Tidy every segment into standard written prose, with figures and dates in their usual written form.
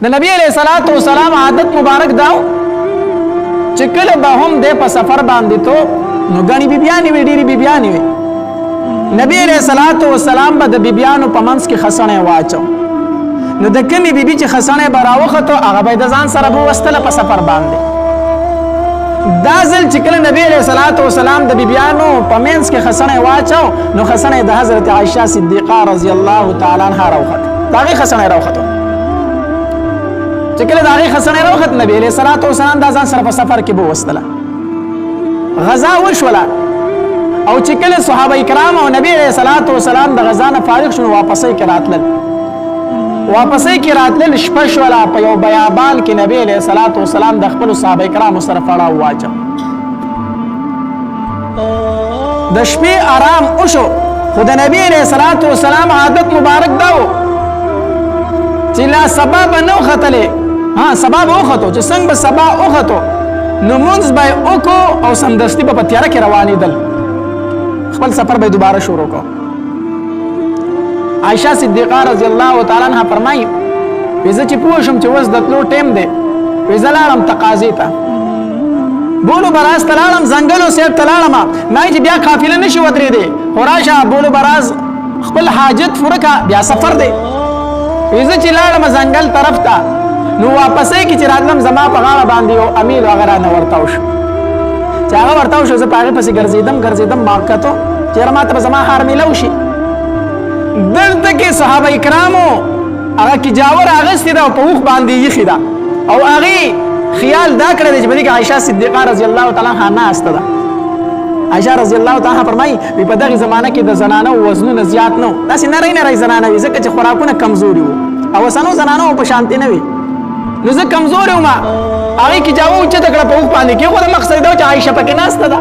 د نبی علیہ الصلوۃ والسلام عادت مبارک داو چې کله به هم د په سفر باندې تو نو غني بیبيانی وی ډيري بیبيانی وی نبی علیہ الصلوۃ والسلام به د بیبيانو په منځ کې خسنه واچو نو د کمی بیبي چې خسنه براوخته هغه به د ځان سره بو وستله په سفر باندې دا ځل چې کله نبی علیہ الصلوۃ والسلام د بیبيانو په منځ کې خسنه واچو نو خسنه د حضرت عائشہ صدیقہ رضی الله تعالی عنها راوخته داغه خسنه راوخته چې کله داغه خسنه راوخت نبی علیہ الصلوۃ والسلام د ځان سره په سفر کې بو وستله غزا وشوله او چې کله صحابه کرام او نبی علیہ الصلوۃ والسلام د غزا نه فارغ شول واپسې کراتل شپه شوله په یو بیابان کې نبی علیہ الصلوۃ والسلام د خپل صحابه کرام سره فړاو واچو د شپې آرام وشو خو د نبی علیہ الصلوۃ والسلام عادت مبارک داو چې لا سبب نو ختله سبب وختو چې څنګه به سبا وختو نو منځ به وکړو او سمدستي په تیاره کې روانېدل خپل سفر به دوباره شروع کو عائشہ صدیقہ رضی الله تعالی عنها فرمایي وزه چې پوه شم چې وز د تلو ټیم دی وزه لاړم تقاضي ته بولو براز تلاړم زنګلو سیب تلاړم نه چې بیا قافله نشي ودرېدې خو راشه بولو براز خپل حاجت فرکا بیا سفر دی وزه چې لاړم زنګل طرف ته نو واپسې کې چې راتلم زما په غاړه باندې یو امیر وغیرہ نه ورتاو شو چې هغه ورتاو شو زه په هغې پسې ګرځېدم ما کتو چېرې ما ته به زما هار میلو شي دلته کې صحابه کرامو هغه کجاور اغستې ده او په اوښ باندې ایښې ده او هغې خیال دا کړی دی چې په دې کې عایشه صدیقه رضی الله تعالی عنها ناسته ده عایشه رضی الله تعالی عنها فرمایي په دغې زمانه کې د زنانو وزنونه زیات نه و داسې نری زنانه وي ځکه چې خوراکونه کمزوري وو او اوسنو زنانو په شانتې نه وي نو زه کمزورې وم هغې کجاوه اوچته کړه په اوښ باندې کېښوده مقصد دا و چې عایشه پکې ناسته ده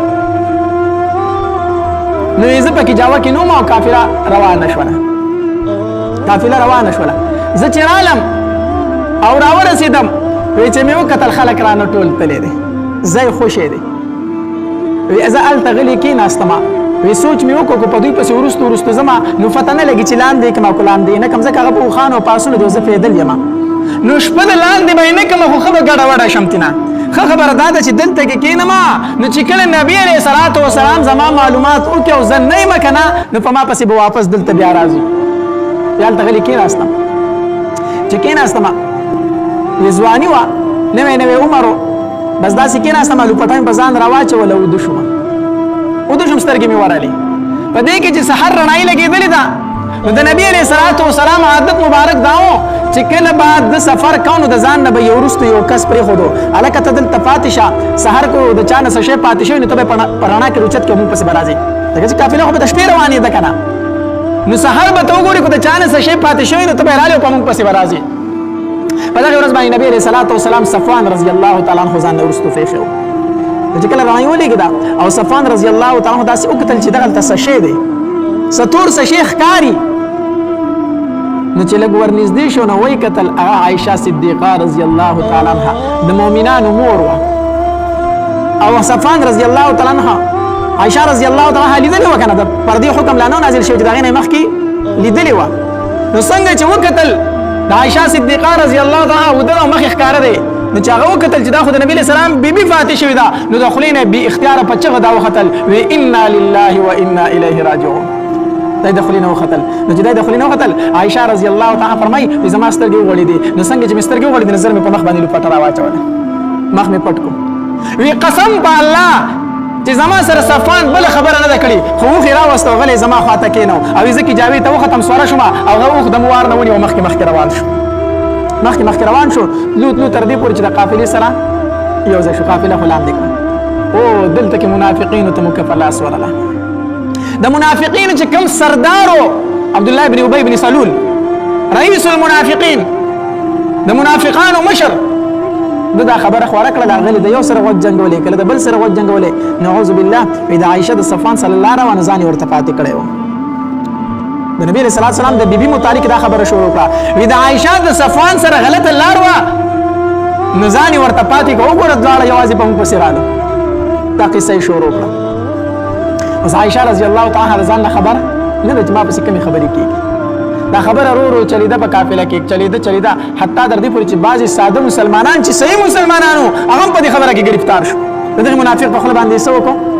نو زه په کجاوه کې نه وم او قافله روانه شوله زه چې رالم او راورسېدم وی چې مې وکتل خلک رانه ټول تللی دی ځای خوشی دی وی زه هلته غلې کېناستم وی سوچ مې وکړو که په دوی پسې وروستو ځمه نو فتح نه لګي چې لاندې کړم او که لاندې نه کړم ځکه هغه په اوښانو او پاسونو دی او زه پیدل یم نو شپه د لاندې به یې نه کړم خو ښه به ګډه وډه شم تېنه ښه خبره دا ده چې دلته کې کښېنم نو چې کله نبي علیه الصلوۃ والسلام زما معلومات وکړي او زه نه یم که نه نو په ما پسې به واپس دلته بیا راځي بیا هلته غلې کېناستم چې کېناستم وی ځواني وه نوی عمر و بس داسې کېناستم لوپټه مې په ځان راواچوله اوده شوم سترګې مې ورلې په دې کې چې سحر رڼایي لګېدلې ده نو د نبي علیه الصلوۃ والسلام عادت مبارک دا و چې کله به د سفر کو نو د ځان نه به یو وروسته یو کس پرېښودو هلکه ته دلته پاتې شه سحر کو د چا نه څه شی پاتې شوی نو ته به په رڼا کې روچت کې مونږ پسې به راځې ځکه چې قافله خو به د شپې روانېده که نه نو سحر به ته وګورې که د چا نه څه شی پاتې شوی نو ته به یې رالې او په مونږ پسې به راځې په دغې ورځ باندې نبي علیه الصلوۃ والسلام صفوان رضی الله تعالی عنه ځان نه وروستو پرېښی و چې کله رڼایي ولګېده او صفوان رضی الله تعالی عنه داسې وکتل چې دغلته څه شی دی څه تور څه شی ښکاري نو چې لږ ورنږدې شو نو ویې کتل هغه عایشه صدیقه رضی الله تعالی عنها د مؤمنانو مور وه او صفوان رضی الله تعالی عنها عایشه رضی الله تعالی عنها لیدلې وه که نه د پردې حکم لا نه نازل شوی چې د هغې نه یې مخکې لیدلې وه نو څنګه چې وکتل د عایشه صدیقه رضی الله تعالی عنها اوده او مخې ښکاره دی نو چې هغه وکتل چې دا خو د نبي علیه السلام بیبي فاتح شوې ده نو د خولې نه بې اختیاره په چغه دا وختل وی انا لله و انا الیه راجعون دا د خولې نه وختل نو چې دا د خولې نه وختل عایشه رضی الله تعالی فرمایي وی زما سترګې وغړېدې نو څنګه چې مې سترګې وغړېدې نو زر مې په مخ باندې لوپټه راواچوله مخ مې پټ کړو وی قسم په الله چې زما سره صفوان بله خبره نه ده کړې خو اوښ یې راوسته او غلی زما خواته کېنو او زه کجاوې ته وختم سوره شومه او هغه اوښ د موار نه ونیو مخکې روان شو مخکې روان شو تلو تر دې پورې چې د قافلې سره یو ځای شو قافله خو لاندې کړه او دلته کې منافقینو ته مو کفر لاس ورله د منافقینو چې کوم سردارو عبدالله بن ابی بن سلول رئیس المنافقین د منافقانو مشر دا خبره خواره کړه د هغه د یو سره غوږ جنګولې کله د بل سره غوږ جنګولې نعوذ بالله د عایشه د صفوان صلی الله علیه و ځان ورته پاتې کړی و د نبی علیہ الصلوۃ والسلام د بیبي متعلق دا خبره شروع کړه وی د عایشه د صفوان سره غلطه لار وه نو ځان یې ورته پاتې کړه وګوره دواړه یوازې په موږ پسې راغله دا قصه یې شروع کړه اوس عایشه رضی الله تعالی عنها ځان نه خبر نه ده چې ما پسې کومې خبرې کېږي دا خبره رو چلیده په قافله کې چلیده حتی در دې پورې چې بعضې ساده مسلمانان چې صحیح مسلمانانو هغه هم په دې خبره کې گرفتار شو د دغه منافق په خوله باندې څه وکړو